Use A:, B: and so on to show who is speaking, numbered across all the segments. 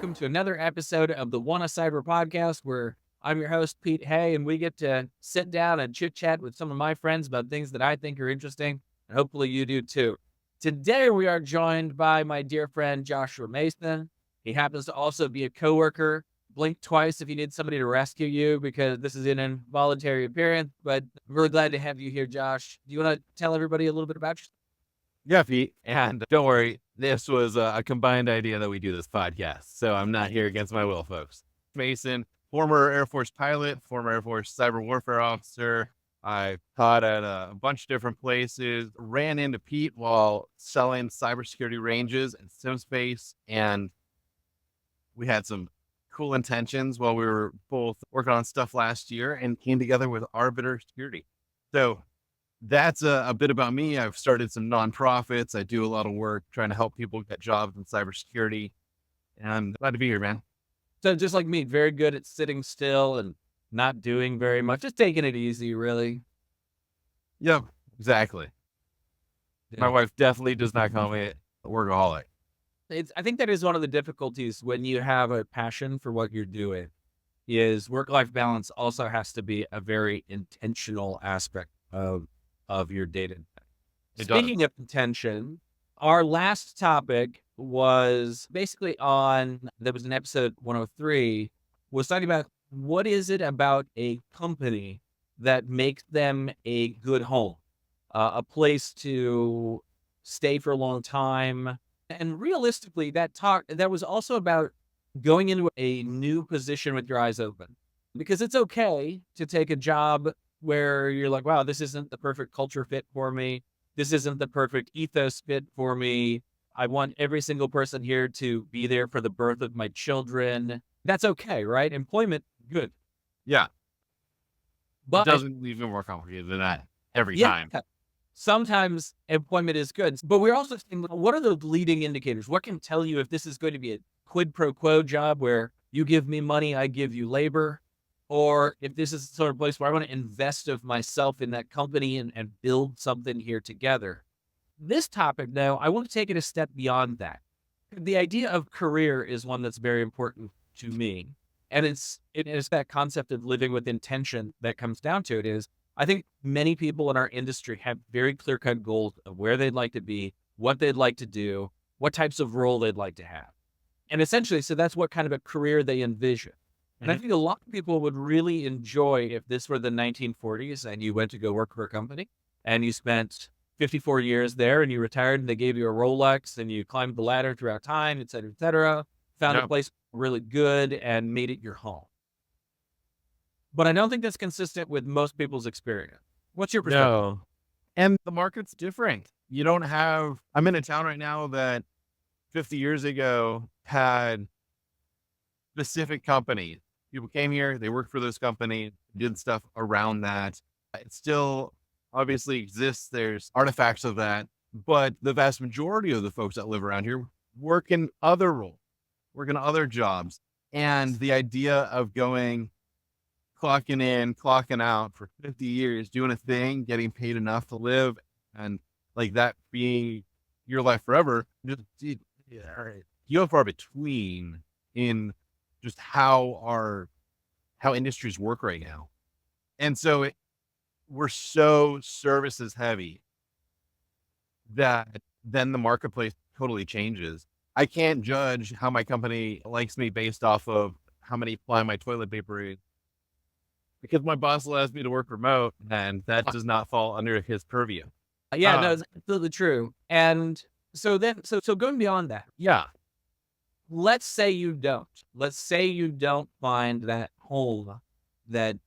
A: welcome to another episode of the WannaCyber Podcast, where I'm your host, Pete Hay, and we get to sit down and chit-chat with some of my friends about things that I think are interesting, and hopefully you do too. Today, we are joined by my dear friend, Joshua Mason. He happens to also be a coworker. Blink twice if you need somebody to rescue you, because this is an involuntary appearance, but I'm really glad to have you here, Josh. Do you want to tell everybody a little bit about yourself?
B: Yeah, Pete. And don't worry, this was a combined idea that we do this podcast. So I'm not here against my will, folks. Mason, former Air Force pilot, former Air Force cyber warfare officer. I taught at a bunch of different places, ran into Pete while selling cybersecurity ranges and SimSpace. And we had some cool intentions while we were both working on stuff last year and came together with Arbiter Security. So that's a bit about me. I've started some nonprofits. I do a lot of work trying to help people get jobs in cybersecurity. And I'm glad to be here, man.
A: So just like me, very good at sitting still and not doing very much, just taking it easy, really.
B: Yep, exactly.
A: Yeah.
B: My wife definitely does not call me a workaholic.
A: I think that is one of the difficulties when you have a passion for what you're doing, is work-life balance also has to be a very intentional aspect of your day-to-day. Speaking of intention, our last topic was basically there was an episode 103, was talking about what is it about a company that makes them a good home, a place to stay for a long time. And realistically, that was also about going into a new position with your eyes open, because it's okay to take a job where you're like, wow, this isn't the perfect culture fit for me. This isn't the perfect ethos fit for me. I want every single person here to be there for the birth of my children. That's okay, right? Employment, good.
B: Yeah.
A: But
B: it doesn't leave it more complicated than that every time.
A: Sometimes employment is good, but we're also saying, what are the leading indicators? What can tell you if this is going to be a quid pro quo job where you give me money, I give you labor? Or if this is the sort of place where I want to invest of myself in that company and build something here together. This topic, though, I want to take it a step beyond that. The idea of career is one that's very important to me. And it is that concept of living with intention that comes down to it is, I think many people in our industry have very clear-cut goals of where they'd like to be, what they'd like to do, what types of role they'd like to have. And essentially, so that's what kind of a career they envision. And I think a lot of people would really enjoy if this were the 1940s and you went to go work for a company and you spent 54 years there and you retired and they gave you a Rolex and you climbed the ladder throughout time, et cetera, found a place really good and made it your home. But I don't think that's consistent with most people's experience. What's your perspective?
B: No. And the market's different. I'm in a town right now that 50 years ago had specific companies. People came here, they worked for those companies, did stuff around that. It still obviously exists. There's artifacts of that, but the vast majority of the folks that live around here work in other roles, work in other jobs. And the idea of clocking in, clocking out for 50 years, doing a thing, getting paid enough to live, and like that being your life forever, just few and far between in just how industries work right now. And so we're so services heavy that then the marketplace totally changes. I can't judge how my company likes me based off of how many ply my toilet paper is, because my boss allows me to work remote, and that does not fall under his purview.
A: Yeah, no, it's absolutely true. And so going beyond that.
B: Yeah.
A: Let's say you don't find that home, that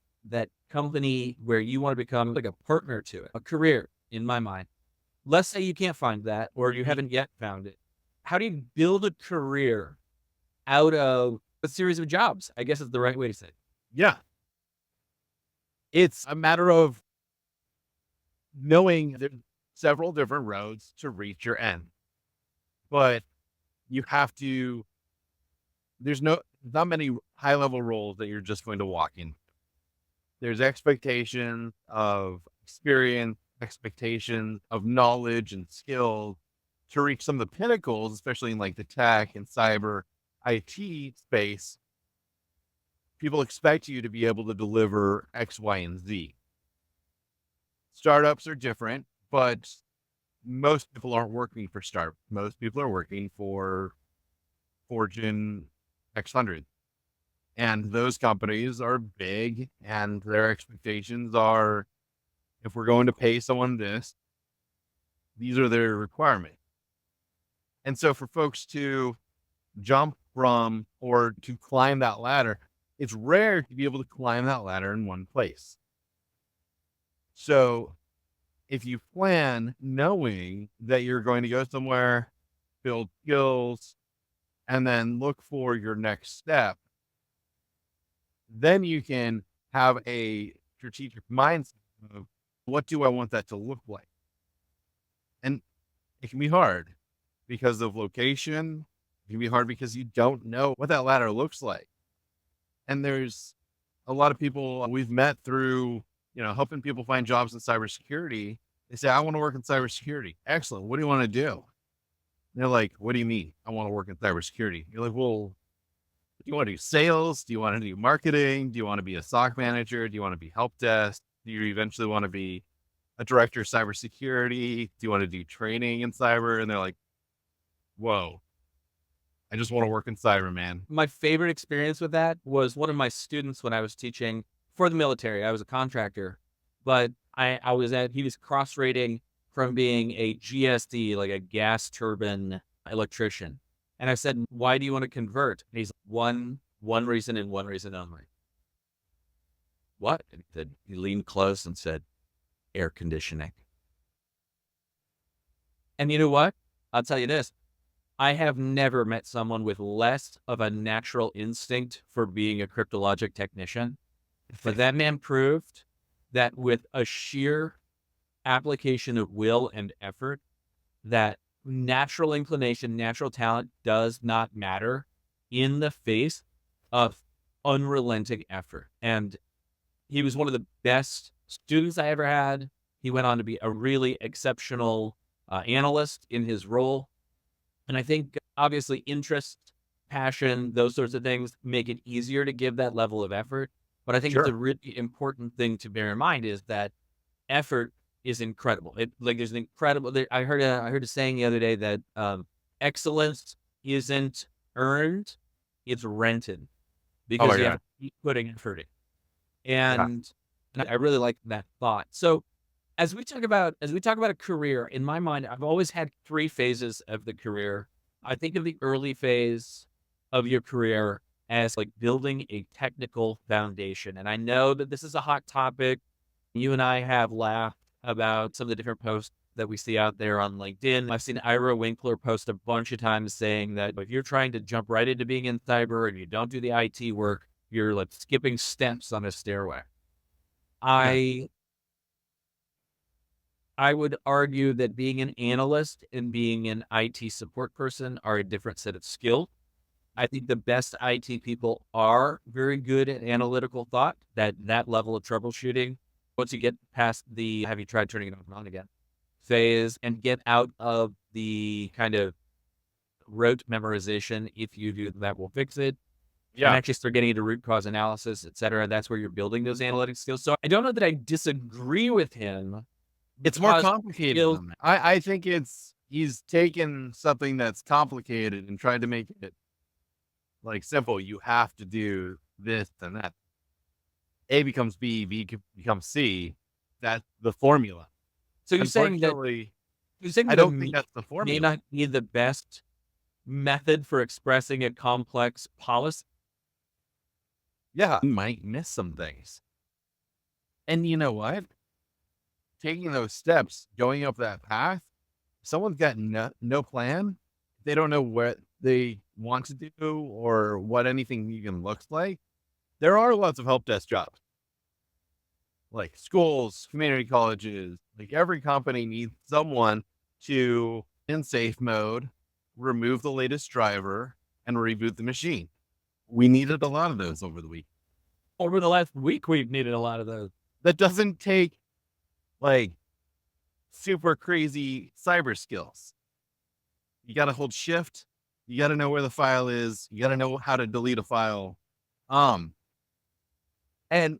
A: company where you want to become like a partner to it, a career in my mind. Let's say you can't find that, or you haven't yet found it. How do you build a career out of a series of jobs? I guess is the right way to say it.
B: Yeah. It's a matter of knowing there's several different roads to reach your end, but you have to, there's not many high level roles that you're just going to walk in. There's expectations of experience, expectations of knowledge and skills to reach some of the pinnacles, especially in like the tech and cyber. IT space, people expect you to be able to deliver X, Y, and Z. Startups are different, but most people aren't working for startups. Most people are working for Fortune X100. And those companies are big, and their expectations are, if we're going to pay someone this, these are their requirements. And so for folks to jump from or to climb that ladder, it's rare to be able to climb that ladder in one place. So if you plan knowing that you're going to go somewhere, build skills, and then look for your next step, then you can have a strategic mindset of, what do I want that to look like? And it can be hard because of location. It can be hard because you don't know what that ladder looks like. And there's a lot of people we've met through, helping people find jobs in cybersecurity. They say, I want to work in cybersecurity. Excellent. What do you want to do? And they're like, what do you mean? I want to work in cybersecurity. You're like, well, do you want to do sales? Do you want to do marketing? Do you want to be a SOC manager? Do you want to be help desk? Do you eventually want to be a director of cybersecurity? Do you want to do training in cyber? And they're like, whoa, I just want to work in cyber, man.
A: My favorite experience with that was one of my students when I was teaching for the military. I was a contractor, but he was cross-rating from being a GSD, like a gas turbine electrician. And I said, why do you want to convert? And he's one reason and one reason only. What? And he leaned close and said, air conditioning. And you know what? I'll tell you this. I have never met someone with less of a natural instinct for being a cryptologic technician. But that man proved that with a sheer application of will and effort, that natural inclination, natural talent does not matter in the face of unrelenting effort. And he was one of the best students I ever had. He went on to be a really exceptional analyst in his role. And I think obviously interest, passion, those sorts of things make it easier to give that level of effort. But I think it's a really important thing to bear in mind is that effort is incredible. There's an incredible. I heard a saying the other day that excellence isn't earned, it's rented, because you have to keep putting effort in. And I really like that thought. So as we talk about a career, in my mind, I've always had 3 phases of the career. I think of the early phase of your career as like building a technical foundation. And I know that this is a hot topic. You and I have laughed about some of the different posts that we see out there on LinkedIn. I've seen Ira Winkler post a bunch of times saying that if you're trying to jump right into being in cyber and you don't do the IT work, you're like skipping steps on a stairway. I would argue that being an analyst and being an IT support person are a different set of skills. I think the best IT people are very good at analytical thought, that level of troubleshooting. Once you get past the have you tried turning it off and on again phase and get out of the kind of rote memorization, if you do that will fix it. And actually start getting into root cause analysis, et cetera. That's where you're building those analytic skills. So I don't know that I disagree with him.
B: It's more complicated than that. I think he's taken something that's complicated and tried to make it like simple. You have to do this and that. A becomes B, B becomes C. That's the formula.
A: So you're saying that
B: I don't think that's the formula.
A: May not be the best method for expressing a complex policy.
B: Yeah, you might miss some things. And you know what? Taking those steps, going up that path, someone's got no plan. They don't know what they want to do or what anything even looks like. There are lots of help desk jobs, like schools, community colleges. Like every company needs someone to, in safe mode, remove the latest driver and reboot the machine. We needed a lot of those over the week.
A: Over the last week, we've needed a lot of those.
B: That doesn't take like super crazy cyber skills. You got to hold shift You got to know where the file is. You got to know how to delete a file. Um, and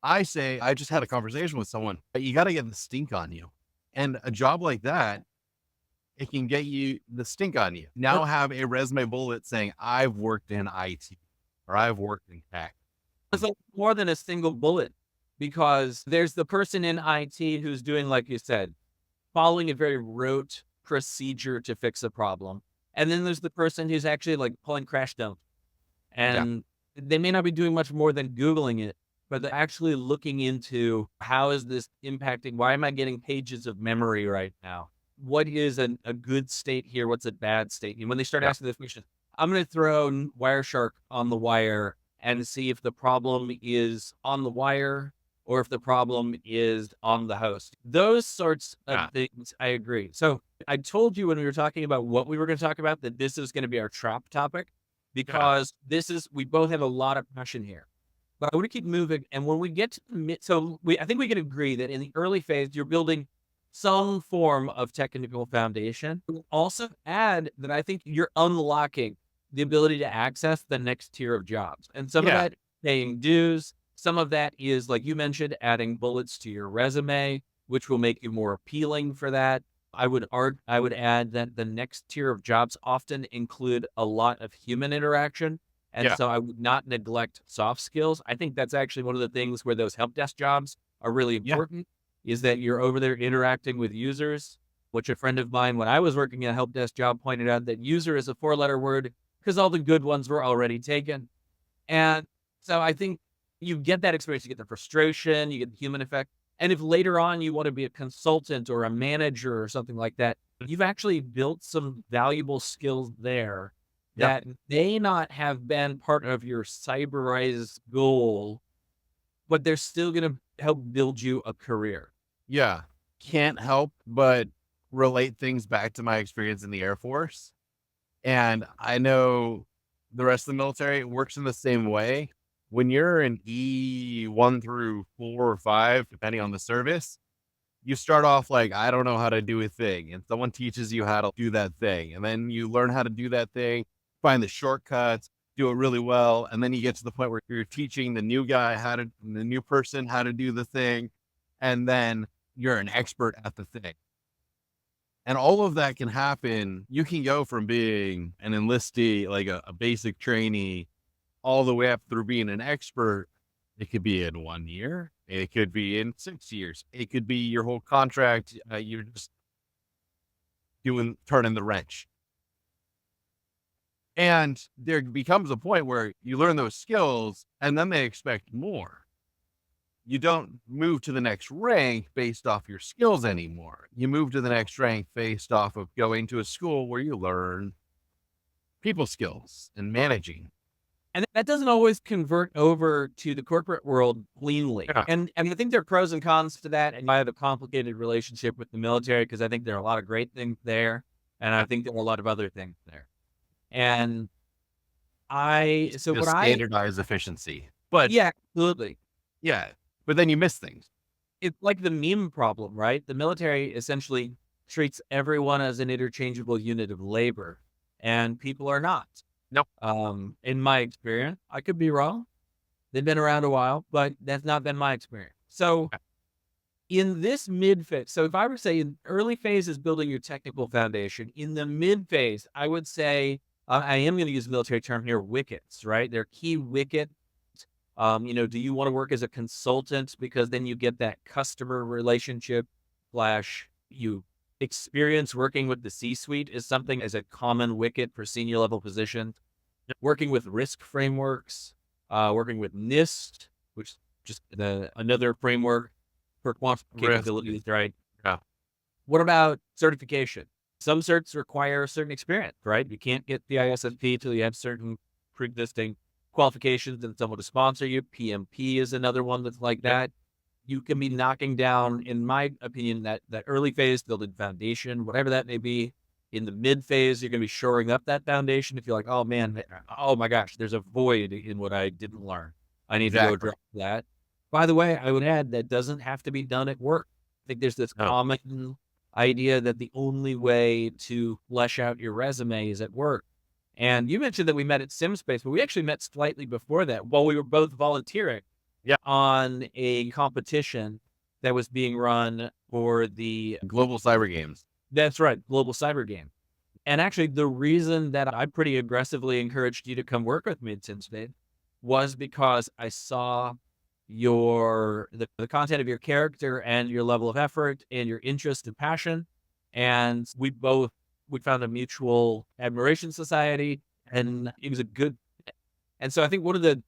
B: I say, I just had a conversation with someone, but you got to get the stink on you. And a job like that, it can get you the stink on you. Now have a resume bullet saying, I've worked in IT or I've worked in tech.
A: It's like more than a single bullet, because there's the person in IT who's doing, like you said, following a very rote procedure to fix a problem. And then there's the person who's actually like pulling crash dumps.
B: Yeah.
A: And they may not be doing much more than Googling it, but they're actually looking into, how is this impacting? Why am I getting pages of memory right now? What is a good state here? What's a bad state? And when they start
B: Yeah.
A: asking this question, I'm going to throw Wireshark on the wire and see if the problem is on the wire or if the problem is on the host. Those sorts of things, I agree. So I told you when we were talking about what we were going to talk about, that this is going to be our trap topic, because we both have a lot of passion here. But I want to keep moving. And when we get to I think we can agree that in the early phase, you're building some form of technical foundation. Also add that I think you're unlocking the ability to access the next tier of jobs. And some of that paying dues, some of that is, like you mentioned, adding bullets to your resume, which will make you more appealing for that. I would add that the next tier of jobs often include a lot of human interaction. And so I would not neglect soft skills. I think that's actually one of the things where those help desk jobs are really important, is that you're over there interacting with users, which a friend of mine, when I was working a help desk job, pointed out that user is a 4-letter word because all the good ones were already taken. And so I think you get that experience, you get the frustration, you get the human effect. And if later on you want to be a consultant or a manager or something like that, you've actually built some valuable skills there that may not have been part of your cyberized goal, but they're still going to help build you a career.
B: Yeah. Can't help but relate things back to my experience in the Air Force. And I know the rest of the military works in the same way. When you're in E1 through 4 or 5, depending on the service, you start off like, I don't know how to do a thing. And someone teaches you how to do that thing. And then you learn how to do that thing, find the shortcuts, do it really well. And then you get to the point where you're teaching the new person how to do the thing. And then you're an expert at the thing. And all of that can happen. You can go from being an enlistee, like a basic trainee, all the way up through being an expert. It could be in 1 year. It could be in 6 years. It could be your whole contract. You're just turning the wrench. And there becomes a point where you learn those skills and then they expect more. You don't move to the next rank based off your skills anymore. You move to the next rank based off of going to a school where you learn people skills and managing.
A: And that doesn't always convert over to the corporate world cleanly.
B: Yeah.
A: And I think there are pros and cons to that. And I have a complicated relationship with the military because I think there are a lot of great things there. And I think there are a lot of other things there. And
B: standardize efficiency. But
A: yeah, absolutely.
B: Yeah. But then you miss things.
A: It's like the meme problem, right? The military essentially treats everyone as an interchangeable unit of labor, and people are not.
B: Nope.
A: In my experience, I could be wrong. They've been around a while, but that's not been my experience. So in this mid phase, so if I were to say in early phase is building your technical foundation, in the mid phase, I would say, I am going to use a military term here, wickets, right? They're key wicket. Do you want to work as a consultant? Because then you get that customer relationship / you experience working with the C-suite is something as a common wicket for senior level positions. Working with risk frameworks, working with NIST, which is just another framework for quantification capabilities, right?
B: Yeah.
A: What about certification? Some certs require a certain experience, right? You can't get the ISSP till you have certain pre-existing qualifications and someone to sponsor you. PMP is another one that's like that. You can be knocking down, in my opinion, that early phase, building foundation, whatever that may be. In the mid phase, you're going to be shoring up that foundation. If you're like, oh man, oh my gosh, there's a void in what I didn't learn. I need to go drop that. By the way, I would add that doesn't have to be done at work. I think there's this common idea that the only way to flesh out your resume is at work. And you mentioned that we met at SimSpace, but we actually met slightly before that while we were both volunteering
B: Yeah.
A: on a competition that was being run for the,
B: Global cyber games.
A: that's right, Global Cyber Game. And actually, the reason that I pretty aggressively encouraged you to come work with me at SimSpace was because I saw the content of your character and your level of effort and your interest and passion. And we found a mutual admiration society, and it was a good fit. And so I think one of the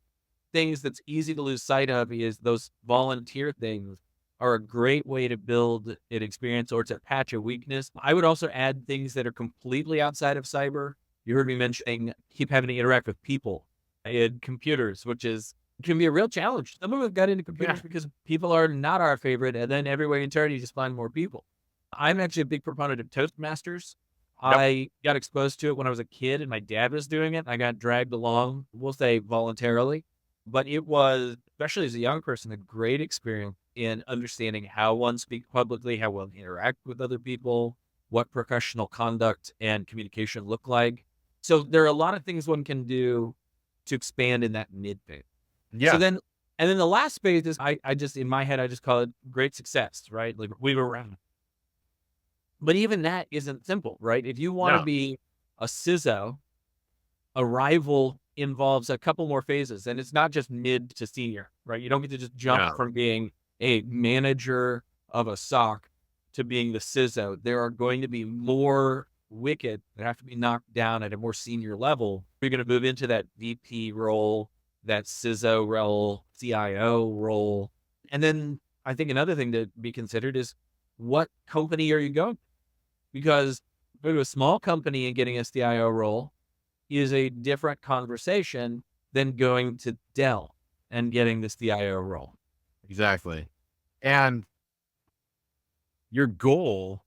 A: things that's easy to lose sight of is those volunteer things are a great way to build an experience or to patch a weakness. I would also add things that are completely outside of cyber. You heard me mentioning keep having to interact with people and computers, which can be a real challenge. Some of us got into computers because people are not our favorite, and then everywhere you turn, you just find more people. I'm actually a big proponent of Toastmasters.
B: Yep.
A: I got exposed to it when I was a kid and my dad was doing it. I got dragged along, we'll say voluntarily, but it was, especially as a young person, a great experience in understanding how one speaks publicly, how one interact with other people, what professional conduct and communication look like. So there are a lot of things one can do to expand in that mid phase.
B: Yeah.
A: So then, and then the last phase is I just, in my head, I just call it great success, right? Like we were around. But even that isn't simple, right? If you want to
B: No.
A: be a CISO, arrival involves a couple more phases, and it's not just mid to senior, right? You don't get to just jump
B: No.
A: from being a manager of a SOC to being the CISO. There are going to be more wicked that have to be knocked down at a more senior level. You're going to move into that VP role, that CISO role, CIO role. And then I think another thing to be considered is what company are you going to? Because going to a small company and getting a CIO role is a different conversation than going to Dell and getting the CIO role.
B: Exactly. And your goal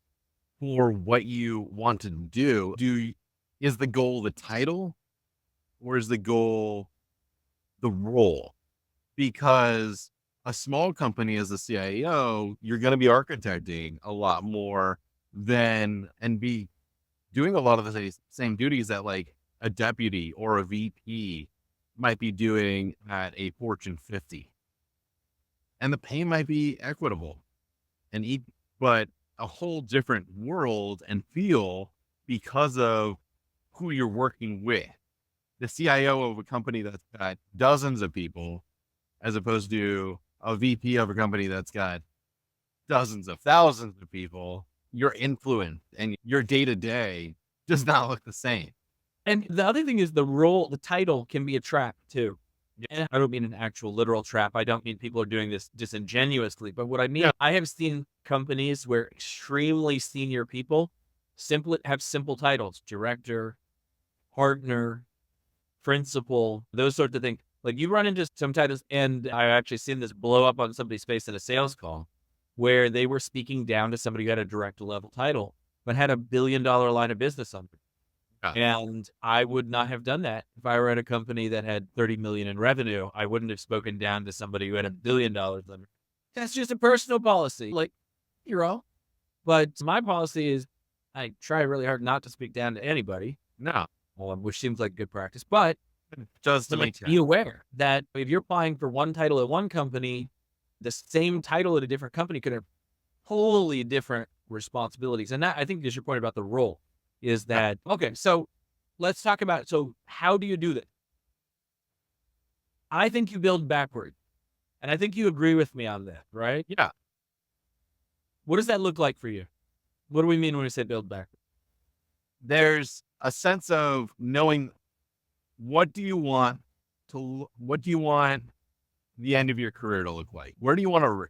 B: for what you want to do, is the goal the title, or is the goal the role? Because a small company as a CIO, you're going to be architecting a lot more and be doing a lot of the same duties that like a deputy or a VP might be doing at a Fortune 50. And the pay might be equitable but a whole different world and feel because of who you're working with. The CIO of a company that's got dozens of people, as opposed to a VP of a company that's got dozens of thousands of people, your influence and your day-to-day does not look the same.
A: And the other thing is the title can be a trap too. And I don't mean an actual literal trap. I don't mean people are doing this disingenuously, but what I mean, I have seen companies where extremely senior people have simple titles: director, partner, principal, those sorts of things. Like you run into some titles, and I actually seen this blow up on somebody's face in a sales call where they were speaking down to somebody who had a director level title, but had $1 billion line of business under. And I would not have done that if I were at a company that had 30 million in revenue. I wouldn't have spoken down to somebody who had $1 billion under. That's just a personal policy. Like, but my policy is I try really hard not to speak down to anybody.
B: No.
A: Which seems like good practice, but
B: just to make
A: be aware that if you're applying for one title at one company, the same title at a different company could have totally different responsibilities. And that, I think, is your point about the role. Is that okay? So let's talk about, so how do you do this? I think you build backward. And I think you agree with me on that, right?
B: Yeah.
A: What does that look like for you? What do we mean when we say build backward?
B: There's a sense of knowing what do you want the end of your career to look like? Where do you want to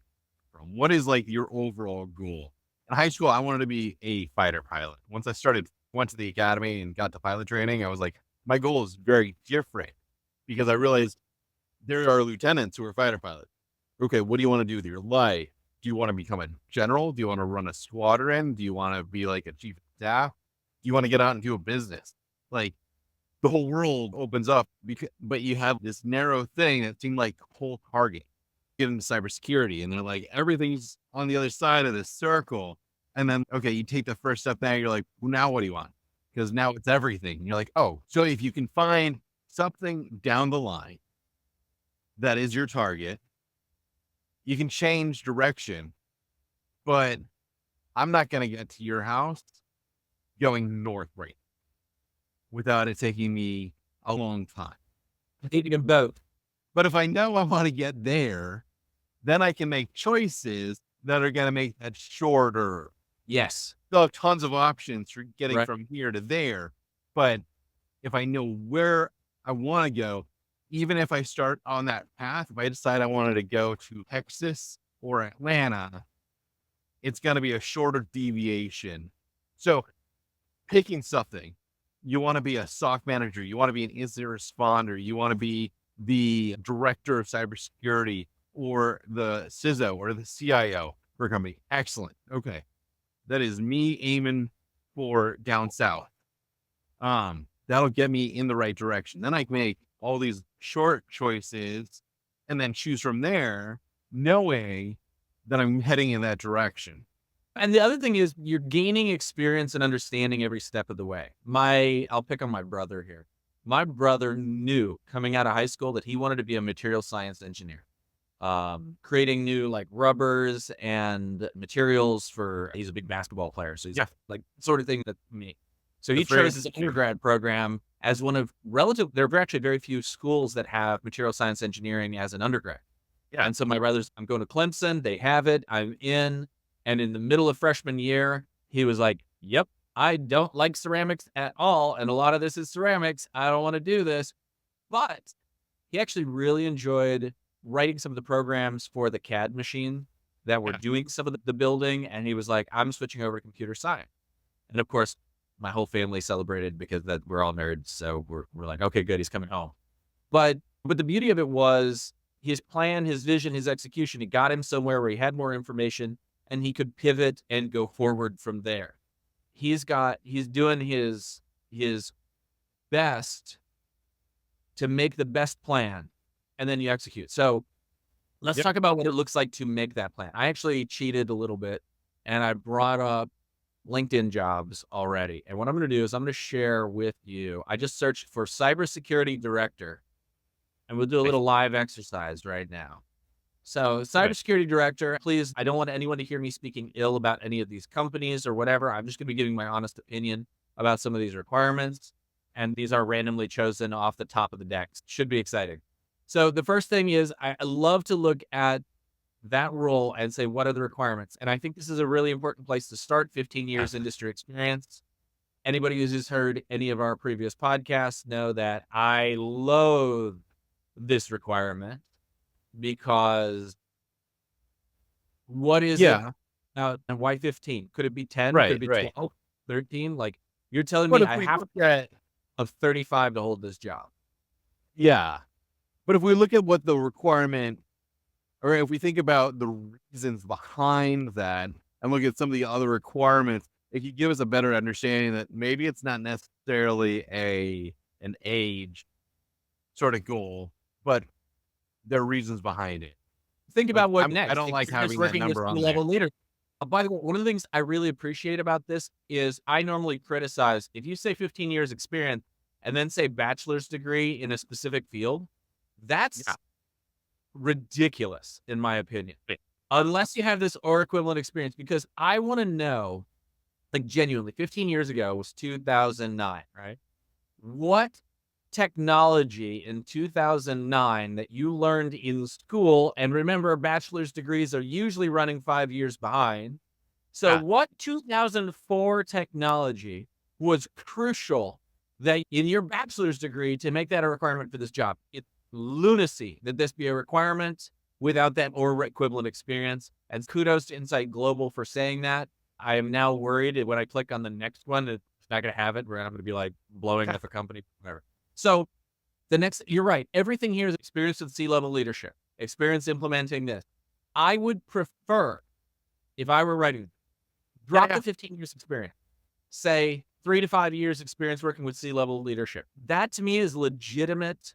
B: from? What is like your overall goal? In high school, I wanted to be a fighter pilot. Once I went to the academy and got to pilot training, I was like, my goal is very different because I realized there are lieutenants who are fighter pilots. Okay, what do you want to do with your life? Do you want to become a general? Do you want to run a squadron? Do you want to be like a chief of staff? Do you want to get out and do a business? Like the whole world opens up, but you have this narrow thing that seemed like the whole target. Get into cybersecurity and they're like, everything's on the other side of this circle. And then, okay, you take the first step there. You're like, well, now what do you want? because now it's everything. And you're like, oh, so if you can find something down the line that is your target, you can change direction, but I'm not going to get to your house going north right without it taking me a long time.
A: Eating them both.
B: But if I know I want to get there, then I can make choices that are going to make that shorter.
A: Yes.
B: Still have tons of options for getting
A: Right.
B: from here to there. But if I know where I want to go, even if I start on that path, if I decide I wanted to go to Texas or Atlanta, it's going to be a shorter deviation. So picking something, you want to be a SOC manager, you want to be an incident responder, you want to be the director of cybersecurity or the CISO or the CIO for a company. Excellent. Okay. That is me aiming for down south. That'll get me in the right direction. Then I can make all these short choices and then choose from there, knowing that I'm heading in that direction.
A: And the other thing is you're gaining experience and understanding every step of the way. I'll pick on my brother here. My brother knew coming out of high school that he wanted to be a material science engineer, creating new like rubbers and materials he's a big basketball player. So he's like sort of thing that me. So he chose his undergrad program as one of there are actually very few schools that have material science engineering as an undergrad.
B: Yeah.
A: And so my brother's, I'm going to Clemson. They have it. I'm in. And in the middle of freshman year, he was like, yep, I don't like ceramics at all. And a lot of this is ceramics. I don't want to do this. But he actually really enjoyed writing some of the programs for the CAD machine that were doing some of the building. And he was like, I'm switching over to computer science. And of course, my whole family celebrated because we're all nerds. So we're like, okay, good. He's coming home. But the beauty of it was his plan, his vision, his execution. It got him somewhere where he had more information and he could pivot and go forward from there. He's doing his best to make the best plan, and then you execute. So let's talk about what it looks like to make that plan. I actually cheated a little bit, and I brought up LinkedIn jobs already. And what I'm going to do is I'm going to share with you. I just searched for cybersecurity director, and we'll do a little live exercise right now. So cybersecurity director, please, I don't want anyone to hear me speaking ill about any of these companies or whatever. I'm just going to be giving my honest opinion about some of these requirements. And these are randomly chosen off the top of the deck. Should be exciting. So the first thing is I love to look at that role and say, what are the requirements? And I think this is a really important place to start. 15 years industry experience. Anybody who's heard any of our previous podcasts know that I loathe this requirement. Because what is it now? And why 15? Could it be 10?
B: Right,
A: Could it be
B: right.
A: 12, 13? Like you're telling me I have to get of 35 to hold this job.
B: Yeah. But if we look at what the requirement, or if we think about the reasons behind that and look at some of the other requirements, it could give us a better understanding that maybe it's not necessarily an age sort of goal, but there are reasons behind it.
A: Think about what next.
B: I don't like having that number on
A: level leader. By the way, one of the things I really appreciate about this is I normally criticize if you say 15 years experience and then say bachelor's degree in a specific field, that's ridiculous in my opinion. Unless you have this or equivalent experience, because I want to know, like genuinely, 15 years ago was 2009, right? What technology in 2009 that you learned in school, and remember, bachelor's degrees are usually running 5 years behind. So what 2004 technology was crucial that in your bachelor's degree to make that a requirement for this job? It's lunacy that this be a requirement without that or equivalent experience. And kudos to Insight Global for saying that. I am now worried that when I click on the next one, it's not going to have it, where I'm going to be like blowing up a company, whatever. So you're right. Everything here is experience with C-level leadership, experience implementing this. I would prefer, if I were writing, drop the 15 years experience, say 3 to 5 years experience working with C-level leadership. That to me is a legitimate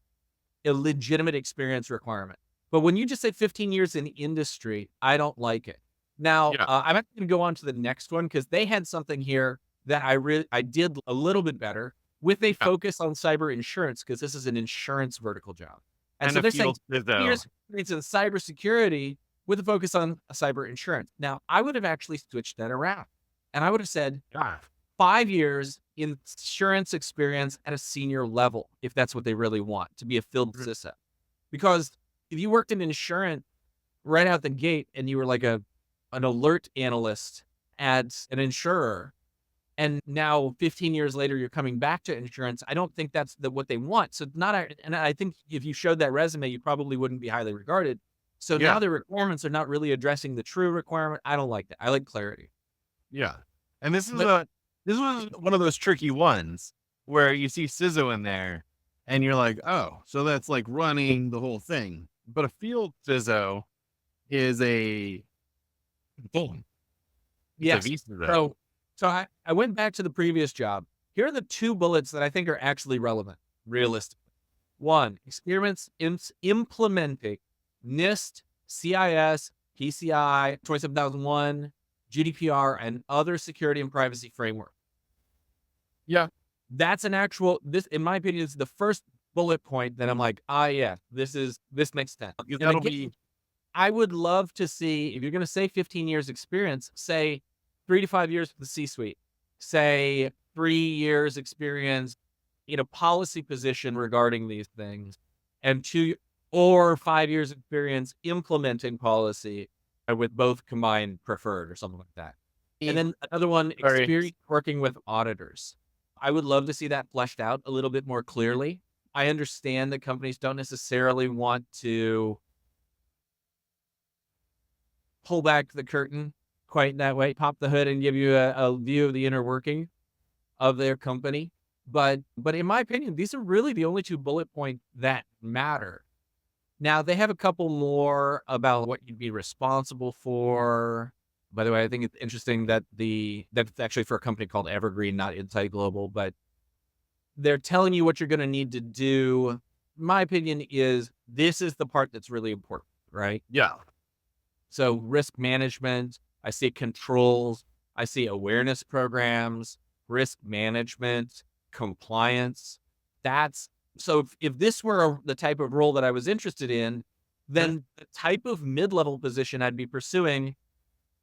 A: experience requirement. But when you just say 15 years in industry, I don't like it. Now, I'm actually going to go on to the next one because they had something here that I did a little bit better with a
B: Yeah.
A: focus on cyber insurance because this is an insurance vertical job. And
B: And
A: so
B: a
A: they're saying
B: field though.
A: years experience in cybersecurity with a focus on cyber insurance. Now, I would have actually switched that around, and I would have said
B: Yeah.
A: 5 years insurance experience at a senior level, if that's what they really want, to be a field
B: Mhm.
A: CISO. Because if you worked in insurance right out the gate and you were like an alert analyst at an insurer, and now 15 years later you're coming back to insurance, I don't think that's what they want. So not and I think if you showed that resume, you probably wouldn't be highly regarded. So now
B: Yeah.
A: the requirements are not really addressing the true requirement. I don't like that. I like clarity.
B: Yeah. And
A: But
B: this was one of those tricky ones where you see CISO in there and you're like, oh, so that's like running the whole thing. But a field CISO is a boom. It's a
A: yes.
B: vCISO.
A: So I went back to the previous job. Here are the two bullets that I think are actually relevant, realistically. One, experience in implementing NIST, CIS, PCI, 27001, GDPR, and other security and privacy framework.
B: Yeah.
A: That's an actual, this, in my opinion, is the first bullet point that I'm like, yeah, this makes sense. And
B: That'll
A: again,
B: be,
A: I would love to see, if you're going to say 15 years experience, say 3 to 5 years with the C-suite, say 3 years experience in a policy position regarding these things, and 2 or 5 years experience implementing policy, with both combined preferred or something like that. And then another one,
B: sorry.
A: experience working with auditors. I would love to see that fleshed out a little bit more clearly. I understand that companies don't necessarily want to pull back the curtain quite that way, pop the hood and give you a view of the inner working of their company. But in my opinion, these are really the only two bullet points that matter. Now they have a couple more about what you'd be responsible for. By the way, I think it's interesting that that's actually for a company called Evergreen, not Insight Global, but they're telling you what you're going to need to do. My opinion is this is the part that's really important, right?
B: Yeah.
A: So risk management, I see controls, I see awareness programs, risk management, compliance. That's so if this were the type of role that I was interested in, then the type of mid-level position I'd be pursuing,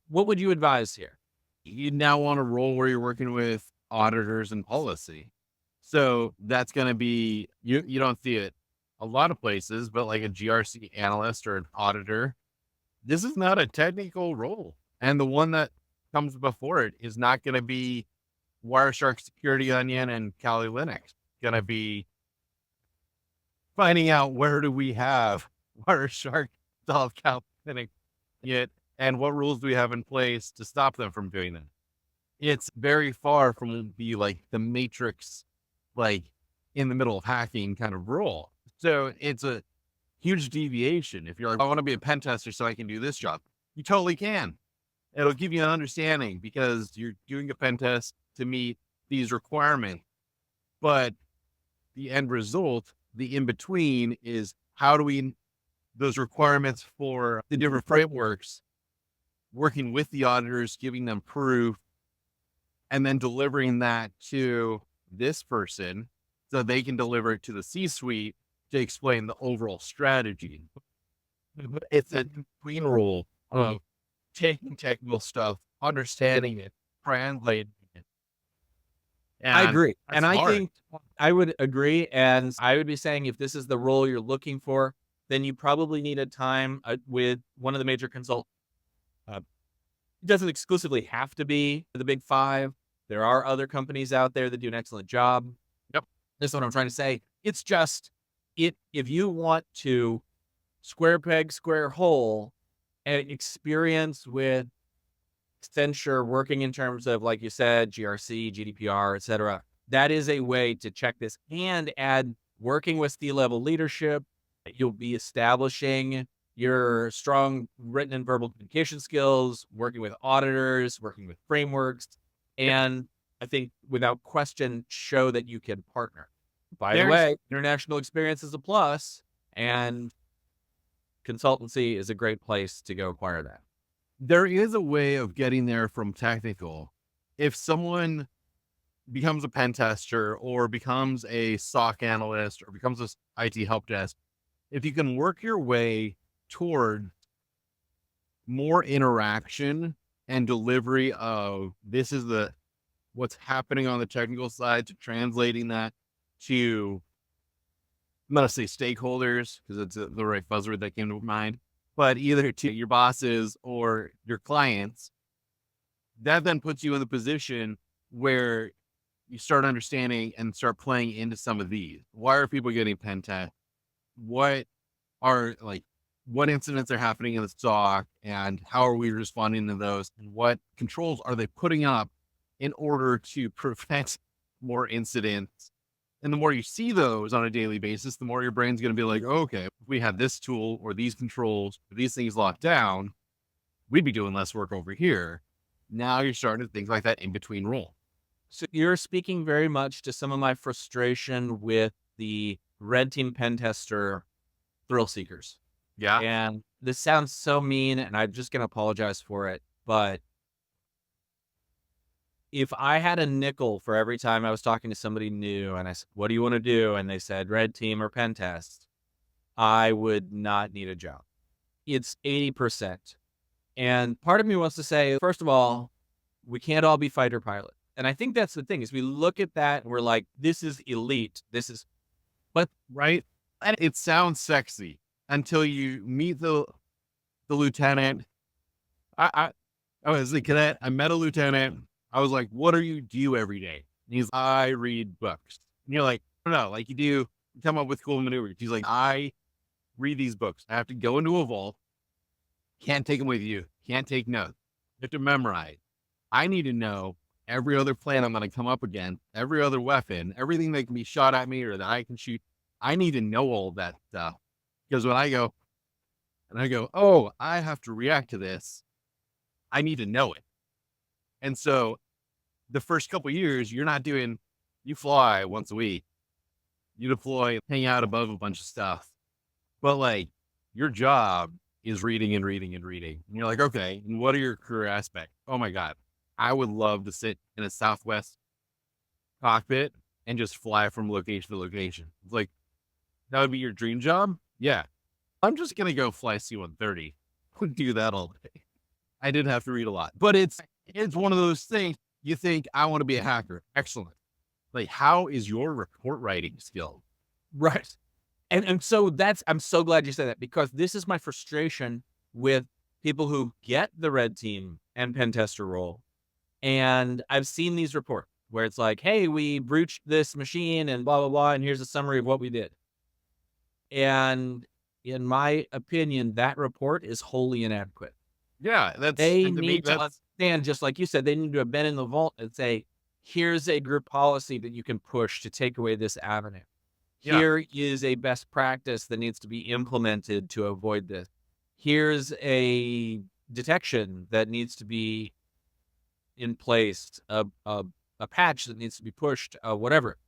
A: what would you advise here?
B: You now want a role where you're working with auditors and policy. So that's going to be, you don't see it a lot of places, but like a GRC analyst or an auditor, this is not a technical role. And the one that comes before it is not going to be Wireshark Security Onion and Kali Linux. It's going to be finding out where do we have Wireshark, Solve Kali Linux yet, and what rules do we have in place to stop them from doing that. It's very far from the matrix, like in the middle of hacking kind of role. So it's a huge deviation. If you're like, I want to be a pen tester so I can do this job, you totally can. It'll give you an understanding because you're doing a pen test to meet these requirements. But the end result, the in between, is how do we, those requirements for the different frameworks, working with the auditors, giving them proof, and then delivering that to this person so they can deliver it to the C-suite to explain the overall strategy. It's a between role of taking technical stuff, understanding it, translating it.
A: I
B: And
A: agree.
B: that's
A: And I
B: hard.
A: think I would agree. And I would be saying if this is the role you're looking for, then you probably need a time with one of the major consultants. It doesn't exclusively have to be the big five. There are other companies out there that do an excellent job.
B: Yep.
A: That's what I'm trying to say. It's just if you want to square peg, square hole, and experience with Accenture working in terms of, like you said, GRC, GDPR, et cetera, that is a way to check this and add working with C-level leadership. You'll be establishing your strong written and verbal communication skills, working with auditors, working with frameworks, and I think without question, show that you can partner. By the way, international experience is a plus, and consultancy is a great place to go acquire that.
B: There is a way of getting there from technical. If someone becomes a pen tester or becomes a SOC analyst or becomes a IT help desk, if you can work your way toward more interaction and delivery of this is what's happening on the technical side, to translating that to, I'm going to say stakeholders because it's the right buzzword that came to mind, but either to your bosses or your clients, that then puts you in the position where you start understanding and start playing into some of these. Why are people getting pen test? What are what incidents are happening in the SOC and how are we responding to those? And what controls are they putting up in order to prevent more incidents? And the more you see those on a daily basis, the more your brain's going to be like, oh, okay, if we had this tool or these controls, or these things locked down, we'd be doing less work over here. Now you're starting to think like that in between role.
A: So you're speaking very much to some of my frustration with the red team pen tester thrill seekers.
B: Yeah.
A: And this sounds so mean, and I'm just going to apologize for it. But if I had a nickel for every time I was talking to somebody new and I said, what do you want to do? And they said red team or pen test, I would not need a job. It's 80%. And part of me wants to say, first of all, we can't all be fighter pilot. And I think that's the thing is we look at that and we're like, this is elite. This is, but
B: right. And it sounds sexy until you meet the lieutenant. I was a cadet. I met a lieutenant. I was like, what do you do every day? And he's, I read books. And you're like, no, like you come up with cool maneuvers. He's like, I read these books. I have to go into a vault. Can't take them with you. Can't take notes. You have to memorize. I need to know every other plan I'm going to come up against, every other weapon, everything that can be shot at me or that I can shoot. I need to know all that stuff. Because when I go, oh, I have to react to this, I need to know it. And so the first couple of years, you're not doing, you fly once a week, you deploy, hang out above a bunch of stuff. But like your job is reading and reading and reading. And you're like, okay, and what are your career aspects? Oh my God, I would love to sit in a Southwest cockpit and just fly from location to location. It's like, that would be your dream job? Yeah. I'm just going to go fly C-130. Wouldn't do that all day. I did have to read a lot, but it's one of those things you think, I want to be a hacker. Excellent. Like, how is your report writing skill?
A: right. And so I'm so glad you said that because this is my frustration with people who get the red team and pen tester role. And I've seen these reports where it's like, hey, we breached this machine and blah, blah, blah. And here's a summary of what we did. And in my opinion, that report is wholly inadequate.
B: Yeah.
A: They need to understand, just like you said, they need to have been in the vault and say, here's a group policy that you can push to take away this avenue.
B: Yeah.
A: Here is a best practice that needs to be implemented to avoid this. Here's a detection that needs to be in place, a patch that needs to be pushed, whatever.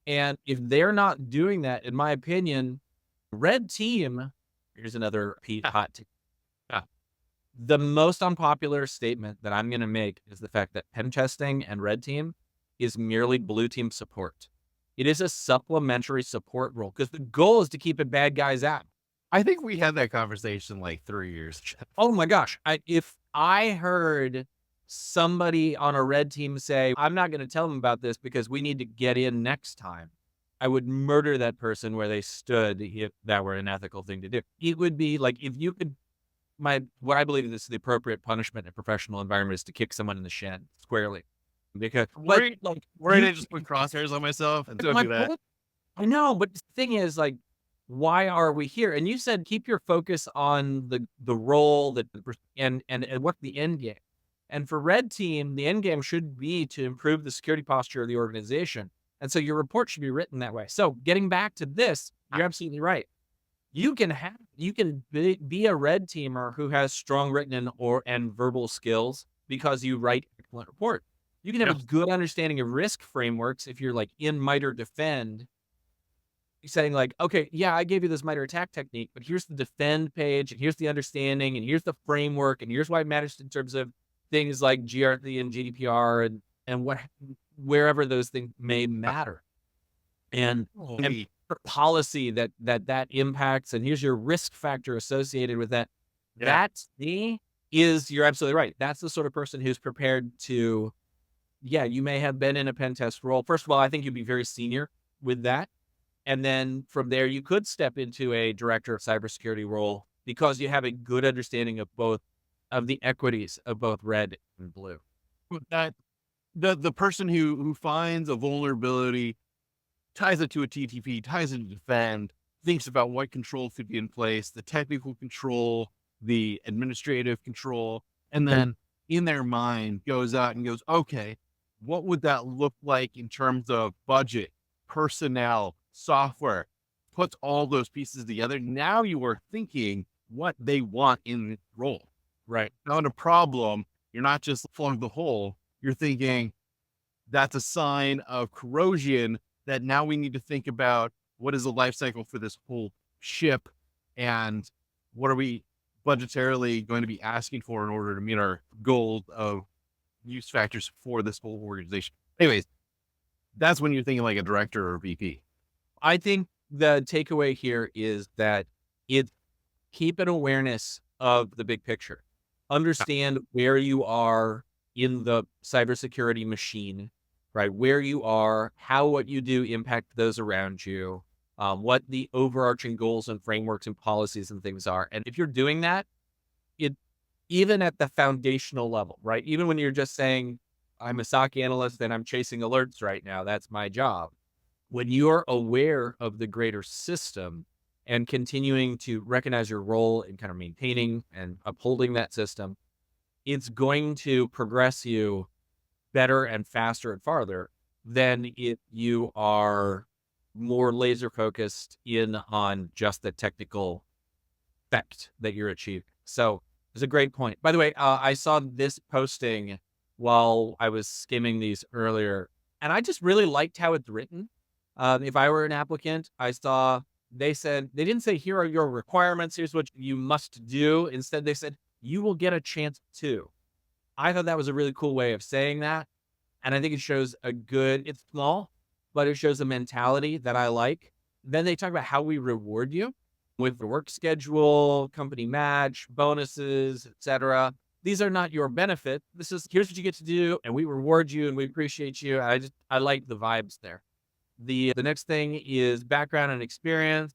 A: And if they're not doing that, in my opinion, red team, here's another hot take. The most unpopular statement that I'm going to make is the fact that pen testing and red team is merely blue team support. It is a supplementary support role because the goal is to keep the bad guys out.
B: I think we had that conversation like 3 years ago.
A: Oh my gosh. If I heard somebody on a red team say, I'm not going to tell them about this because we need to get in next time, I would murder that person where they stood if that were an ethical thing to do. It would be like, if you could, what I believe is the appropriate punishment in a professional environment is to kick someone in the shin squarely. Because
B: worried I just put crosshairs on myself and don't do that.
A: I know, but the thing is, like, why are we here? And you said keep your focus on the role and what's the end game. And for red team, the end game should be to improve the security posture of the organization. And so your report should be written that way. So getting back to this, you're absolutely right. You can be a red teamer who has strong written and verbal skills because you write excellent report. You can have a good understanding of risk frameworks if you're like in MITRE defend, saying like, okay, yeah, I gave you this MITRE attack technique, but here's the defend page, and here's the understanding, and here's the framework, and here's why it matters in terms of things like GRC and GDPR and what wherever those things may matter. And
B: Holy,
A: policy that impacts, and here's your risk factor associated with that.
B: yeah.
A: That to me is, you're absolutely right. That's the sort of person who's prepared to, yeah, you may have been in a pen test role. First of all, I think you'd be very senior with that. And then from there, you could step into a director of cybersecurity role because you have a good understanding of both of the equities of both red and blue.
B: That the person who finds a vulnerability, ties it to a TTP, ties it to defend, thinks about what controls could be in place, the technical control, the administrative control, and then in their mind goes out and goes, okay, what would that look like in terms of budget, personnel, software? Puts all those pieces together. Now you are thinking what they want in the role.
A: Right.
B: Found a problem. You're not just filling the hole. You're thinking that's a sign of corrosion that now we need to think about what is the life cycle for this whole ship and what are we budgetarily going to be asking for in order to meet our goal of use factors for this whole organization. Anyways, that's when you're thinking like a director or a VP.
A: I think the takeaway here is that keep an awareness of the big picture. Understand where you are in the cybersecurity machine, right? Where you are, how what you do impact those around you, what the overarching goals and frameworks and policies and things are. And if you're doing that, even at the foundational level, right? Even when you're just saying, I'm a SOC analyst and I'm chasing alerts right now, that's my job. When you're aware of the greater system and continuing to recognize your role in kind of maintaining and upholding that system, it's going to progress you better and faster and farther than if you are more laser focused in on just the technical effect that you're achieving. So it's a great point. By the way, I saw this posting while I was skimming these earlier, and I just really liked how it's written. If I were an applicant, they said, they didn't say, here are your requirements, here's what you must do. Instead, they said, you will get a chance to. I thought that was a really cool way of saying that. And I think it shows it's small, but it shows a mentality that I like. Then they talk about how we reward you with the work schedule, company match, bonuses, etc. These are not your benefit. Here's what you get to do, and we reward you and we appreciate you. I like the vibes there. The next thing is background and experience.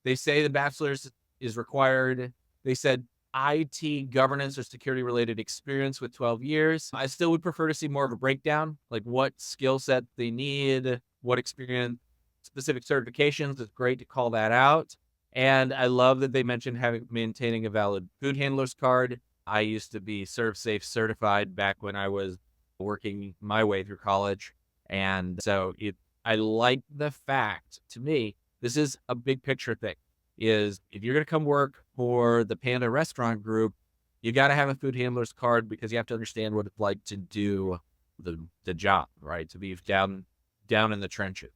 A: They say the bachelor's is required. They said IT governance or security related experience with 12 years. I still would prefer to see more of a breakdown, like what skill set they need, what experience, specific certifications. It's great to call that out. And I love that they mentioned maintaining a valid food handler's card. I used to be ServSafe certified back when I was working my way through college. And so I like the fact, to me, this is a big picture thing, is if you're going to come work for the Panda Restaurant Group, you got to have a food handler's card because you have to understand what it's like to do the job, right? To be down in the trenches.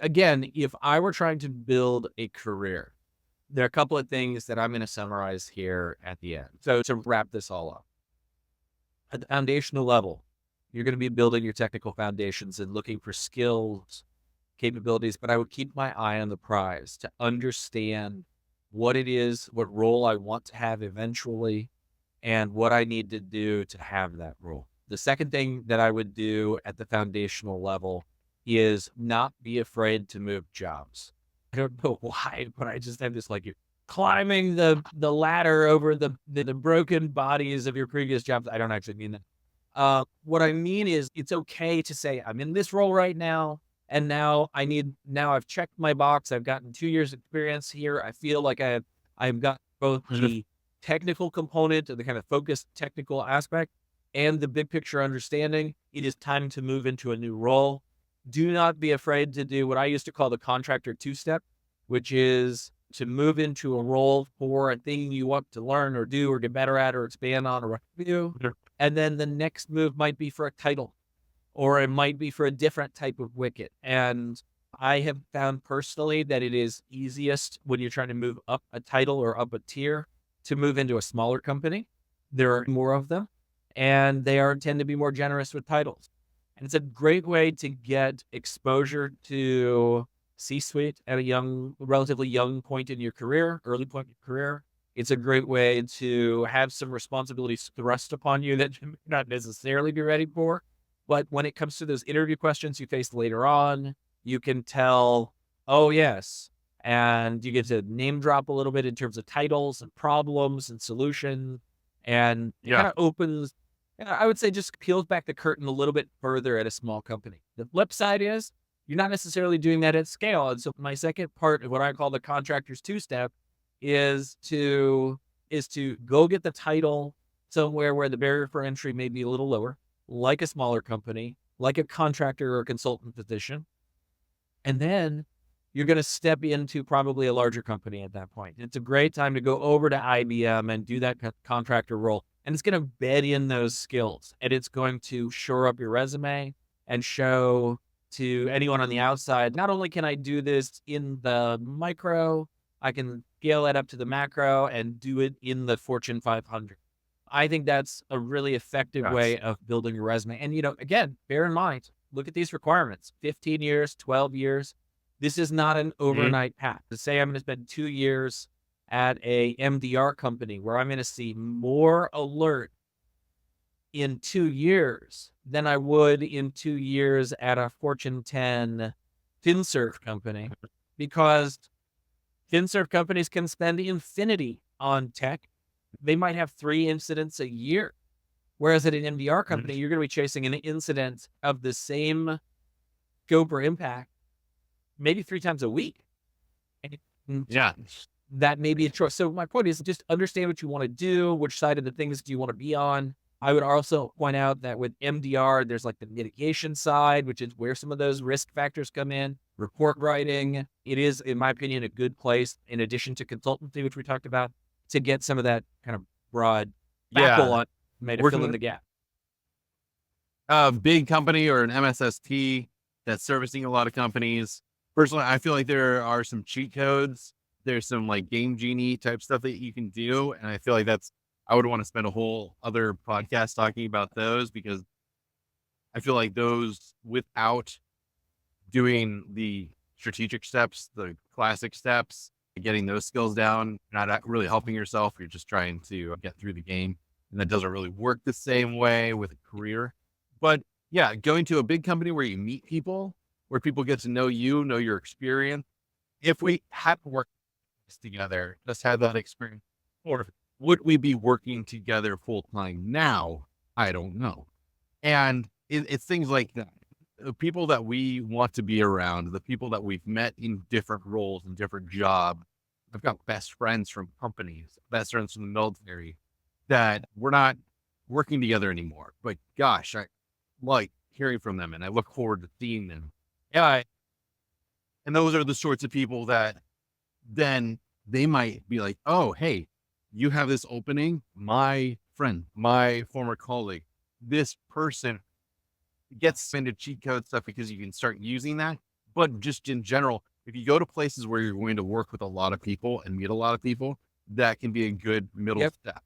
A: Again, if I were trying to build a career, there are a couple of things that I'm going to summarize here at the end. So to wrap this all up, at the foundational level, you're going to be building your technical foundations and looking for skills, capabilities, but I would keep my eye on the prize to understand what it is, what role I want to have eventually, and what I need to do to have that role. The second thing that I would do at the foundational level is not be afraid to move jobs. I don't know why, but I just have this, like, you're climbing the ladder over the broken bodies of your previous jobs. I don't actually mean that. What I mean is it's okay to say, I'm in this role right now, and now I've checked my box. I've gotten 2 years experience here. I feel like I've got both the technical component, the kind of focused technical aspect, and the big picture understanding. It is time to move into a new role. Do not be afraid to do what I used to call the contractor two-step, which is to move into a role for a thing you want to learn or do or get better at or expand on or review. And then the next move might be for a title, or it might be for a different type of wicket. And I have found personally that it is easiest when you're trying to move up a title or up a tier to move into a smaller company. There are more of them, and they tend to be more generous with titles. And it's a great way to get exposure to C-suite at a relatively young point in your career, early point in your career. It's a great way to have some responsibilities thrust upon you that you may not necessarily be ready for. But when it comes to those interview questions you face later on, you can tell, oh, yes. And you get to name drop a little bit in terms of titles and problems and solutions. And it kind
B: Yeah.
A: of opens, I would say, just peels back the curtain a little bit further at a small company. The flip side is you're not necessarily doing that at scale. And so my second part of what I call the contractor's two-step is to go get the title somewhere where the barrier for entry may be a little lower, like a smaller company, like a contractor or a consultant position. And then you're going to step into probably a larger company at that point. It's a great time to go over to IBM and do that contractor role. And it's going to bed in those skills, and it's going to shore up your resume and show to anyone on the outside, not only can I do this in the micro, I can scale that up to the macro and do it in the Fortune 500. I think that's a really effective
B: Yes.
A: way of building your resume. And, again, bear in mind, look at these requirements, 15 years, 12 years. This is not an overnight path. To say I'm going to spend 2 years at a MDR company where I'm going to see more alert in 2 years than I would in 2 years at a Fortune 10 FinServ company, because FinServ companies can spend infinity on tech. They might have 3 incidents a year. Whereas at an MDR company, you're going to be chasing an incident of the same scope or impact maybe 3 times a week. And
B: Yeah.
A: that may be a choice. So my point is just understand what you want to do, which side of the things do you want to be on. I would also point out that with MDR, there's like the mitigation side, which is where some of those risk factors come in. Report writing, it is, in my opinion, a good place, in addition to consultancy, which we talked about, to get some of that kind of broad backbone on, to fill in the gap.
B: A big company or an MSSP that's servicing a lot of companies. Personally, I feel like there are some cheat codes. There's some like Game Genie type stuff that you can do. And I feel like I would want to spend a whole other podcast talking about those, because I feel like those, without doing the strategic steps, the classic steps, getting those skills down, not really helping yourself. You're just trying to get through the game. And that doesn't really work the same way with a career. But yeah, going to a big company where you meet people, where people get to know you, know your experience. If we had to work together, just had that experience, or would we be working together full time now? I don't know. And it's things like that. The people that we want to be around, the people that we've met in different roles and different jobs. I've got best friends from companies, best friends from the military, that we're not working together anymore. But gosh, I like hearing from them, and I look forward to seeing them. Yeah. And those are the sorts of people that then they might be like, oh, hey, you have this opening. My friend, my former colleague, this person gets into cheat code stuff, because you can start using that. But just in general, if you go to places where you're going to work with a lot of people and meet a lot of people, that can be a good middle step,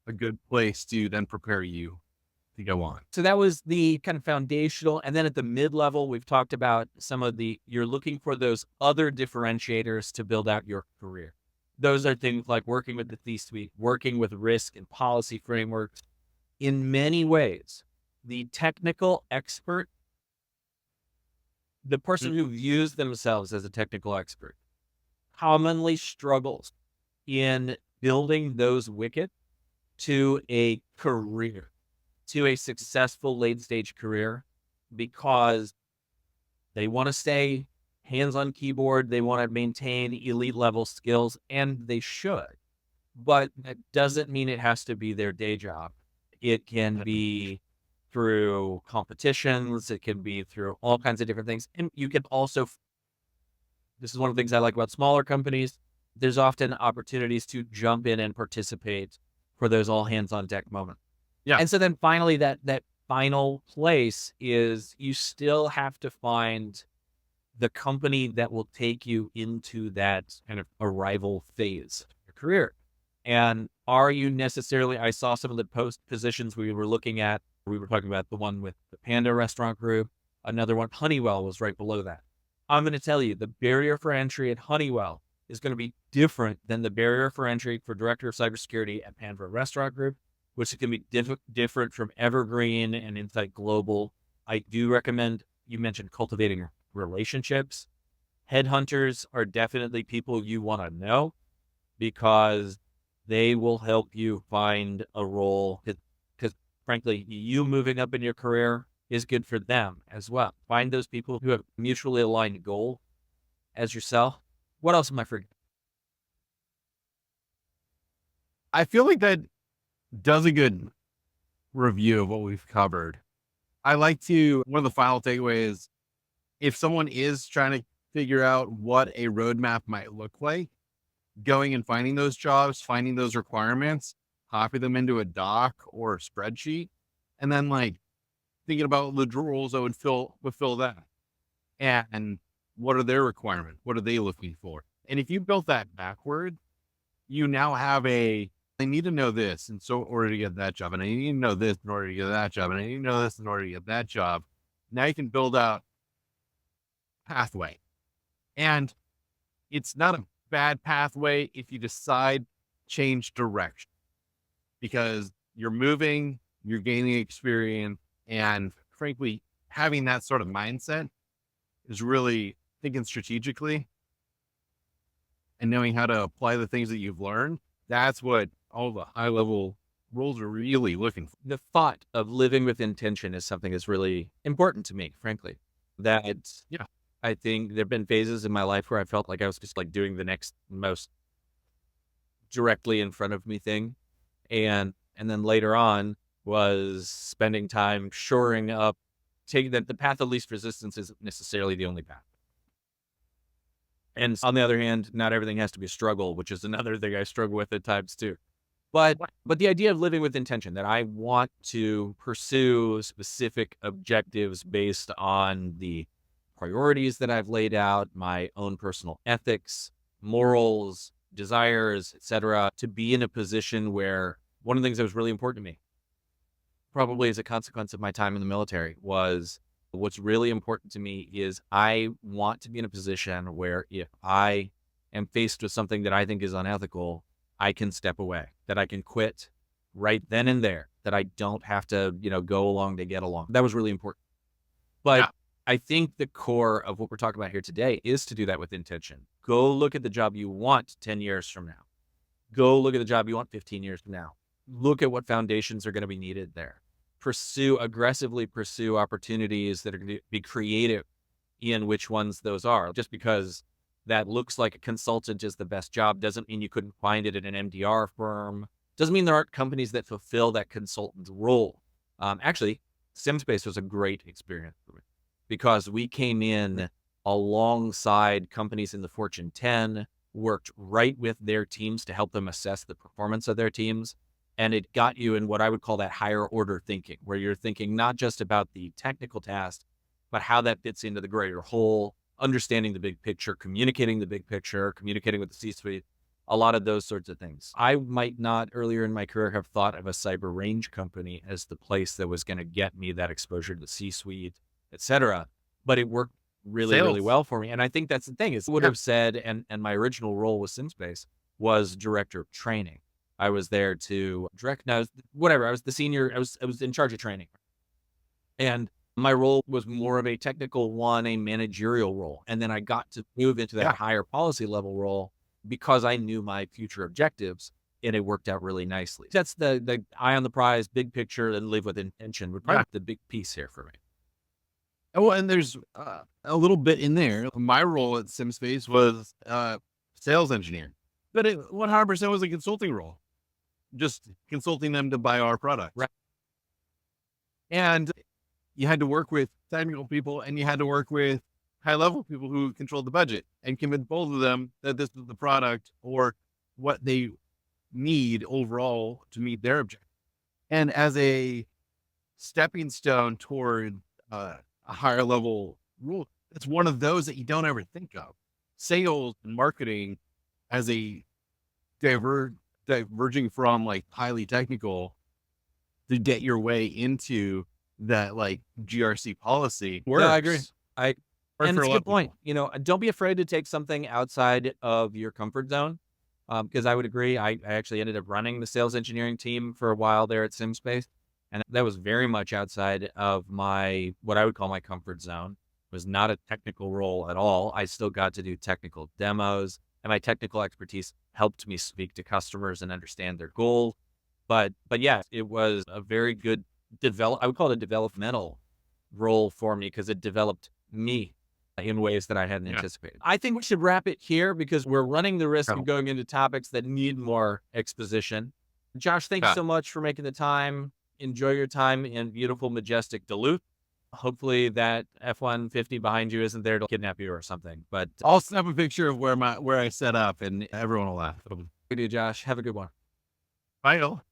B: a good place to then prepare you to go on.
A: So that was the kind of foundational. And then at the mid-level, we've talked about some of you're looking for those other differentiators to build out your career. Those are things like working with the C-suite, working with risk and policy frameworks. In many ways, the technical expert, the person who views themselves as a technical expert, commonly struggles in building those wickets to a career, to a successful late stage career, because they want to stay hands on keyboard. They want to maintain elite level skills, and they should, but that doesn't mean it has to be their day job. It can be through competitions. It can be through all kinds of different things. And you can also, this is one of the things I like about smaller companies, there's often opportunities to jump in and participate for those all hands on deck moments.
B: Yeah.
A: And so then finally, that final place is you still have to find the company that will take you into that kind of arrival phase of your career. And are you necessarily, I saw some of the post positions we were looking at. We were talking about the one with the Panda Restaurant Group. Another one, Honeywell, was right below that. I'm going to tell you, the barrier for entry at Honeywell is going to be different than the barrier for entry for Director of Cybersecurity at Panda Restaurant Group, which is going to be different from Evergreen and Insight Global. I do recommend, you mentioned cultivating relationships. Headhunters are definitely people you want to know because they will help you find a role. Because frankly, you moving up in your career is good for them as well. Find those people who have mutually aligned goal as yourself. What else am I forgetting?
B: I feel like that does a good review of what we've covered. I like to, one of the final takeaways, if someone is trying to figure out what a roadmap might look like, going and finding those jobs, finding those requirements, copy them into a doc or a spreadsheet, and then like thinking about the roles that would fill that. And what are their requirements? What are they looking for? And if you built that backward, you now have I need to know this in order to get that job. And I need to know this in order to get that job. And I need to know this in order to get that job. Now you can build out pathway. And it's not a bad pathway if you decide change direction, because you're moving, you're gaining experience, and frankly, having that sort of mindset is really thinking strategically and knowing how to apply the things that you've learned. That's what all the high level roles are really looking for.
A: The thought of living with intention is something that's really important to me, frankly.
B: Yeah.
A: I think there've been phases in my life where I felt like I was just like doing the next most directly in front of me thing. And then later on was spending time shoring up, taking that the path of least resistance isn't necessarily the only path. And on the other hand, not everything has to be a struggle, which is another thing I struggle with at times too. But the idea of living with intention, that I want to pursue specific objectives based on the priorities that I've laid out, my own personal ethics, morals, desires, etc., to be in a position where one of the things that was really important to me, probably as a consequence of my time in the military, was what's really important to me is I want to be in a position where if I am faced with something that I think is unethical, I can step away, that I can quit right then and there, that I don't have to, go along to get along. That was really important. But
B: Yeah.
A: I think the core of what we're talking about here today is to do that with intention. Go look at the job you want 10 years from now. Go look at the job you want 15 years from now. Look at what foundations are going to be needed there. Aggressively pursue opportunities that are going to be creative in which ones those are. Just because that looks like a consultant is the best job doesn't mean you couldn't find it at an MDR firm. Doesn't mean there aren't companies that fulfill that consultant role. Actually, SimSpace was a great experience for me because we came in alongside companies in the Fortune 10, worked right with their teams to help them assess the performance of their teams. And it got you in what I would call that higher order thinking, where you're thinking not just about the technical task, but how that fits into the greater whole, understanding the big picture, communicating the big picture, communicating with the C-suite, a lot of those sorts of things. I might not earlier in my career have thought of a cyber range company as the place that was going to get me that exposure to the C-suite, et cetera. But it worked really, really well for me. And I think that's the thing is would have said, and my original role with SimSpace was director of training. I was there to direct, no, whatever. I was the senior, I was in charge of training. And my role was more of a technical one, a managerial role. And then I got to move into that higher policy level role because I knew my future objectives and it worked out really nicely. That's the eye on the prize, big picture, and live with intention would probably be the big piece here for me.
B: Oh, and there's a little bit in there. My role at SimSpace was sales engineer, but it 100% was a consulting role, just consulting them to buy our product.
A: Right.
B: And you had to work with technical people and you had to work with high level people who controlled the budget and convince both of them that this is the product or what they need overall to meet their objective. And as a stepping stone toward a higher level role, it's one of those that you don't ever think of. Sales and marketing as a diverging from like highly technical to get your way into that like GRC policy works.
A: No, I agree. And
B: for
A: it's
B: a
A: a
B: lot
A: good
B: of
A: point.
B: people.
A: Don't be afraid to take something outside of your comfort zone. Because I would agree. I actually ended up running the sales engineering team for a while there at SimSpace. And that was very much outside of what I would call my comfort zone. It was not a technical role at all. I still got to do technical demos, and my technical expertise helped me speak to customers and understand their goals. But yeah, it was a very good I would call it a developmental role for me because it developed me in ways that I hadn't anticipated. I think we should wrap it here because we're running the risk of going into topics that need more exposition. Josh, thank you so much for making the time. Enjoy your time in beautiful, majestic Duluth. Hopefully that F-150 behind you isn't there to kidnap you or something. But
B: I'll snap a picture of where I set up and everyone will laugh.
A: we do, Josh. Have a good one.
B: Bye, all.